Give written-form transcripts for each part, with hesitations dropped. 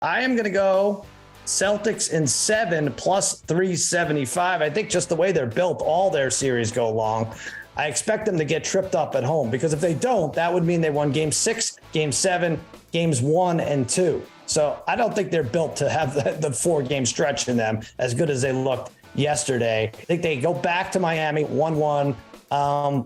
I am going to go Celtics in 7 plus 375. I think just the way they're built, all their series go long. I expect them to get tripped up at home because if they don't, that would mean they won game 6, game 7, games 1 and 2. So I don't think they're built to have the 4-game stretch in them as good as they looked yesterday. I think they go back to Miami 1-1.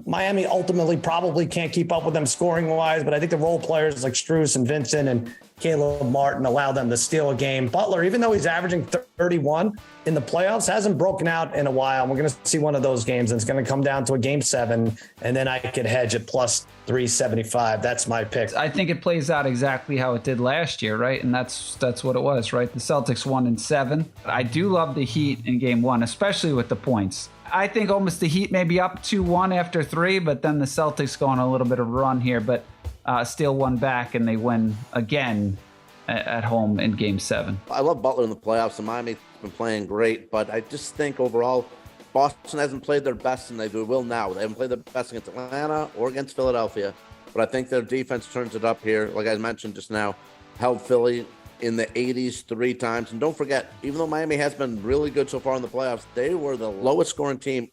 Miami ultimately probably can't keep up with them scoring wise, but I think the role players like Strus and Vincent and Caleb Martin allow them to steal a game. Butler, even though he's averaging 31 in the playoffs, hasn't broken out in a while. We're going to see one of those games, and it's going to come down to a game 7, and then I could hedge at plus 375. That's my pick. I think it plays out exactly how it did last year, right? And that's what it was, right? The Celtics won in 7. I do love the Heat in game 1, especially with the points. I think almost the Heat may be up 2-1 after 3, but then the Celtics go on a little bit of a run here, but steal one back and they win again at home in game 7. I love Butler in the playoffs, and Miami's been playing great, but I just think overall Boston hasn't played their best, and they will now. They haven't played their best against Atlanta or against Philadelphia, but I think their defense turns it up here. Like I mentioned just now, held Philly in the 80s 3 times. And don't forget, even though Miami has been really good so far in the playoffs, they were the lowest scoring team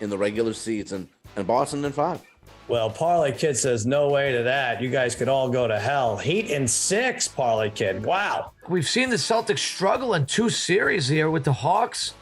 in the regular season, and Boston in 5. Well, Parlay Kid says no way to that. You guys could all go to hell. Heat in 6, Parlay Kid. Wow. We've seen the Celtics struggle in 2 series here with the Hawks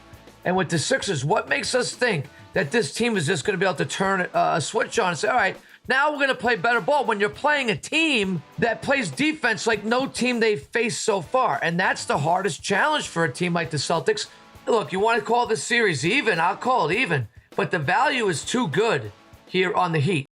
and with the Sixers. What makes us think that this team is just going to be able to turn a switch on and say, all right, now we're going to play better ball when you're playing a team that plays defense like no team they've faced so far? And that's the hardest challenge for a team like the Celtics. Look, you want to call this series even? I'll call it even. But the value is too good here on the Heat.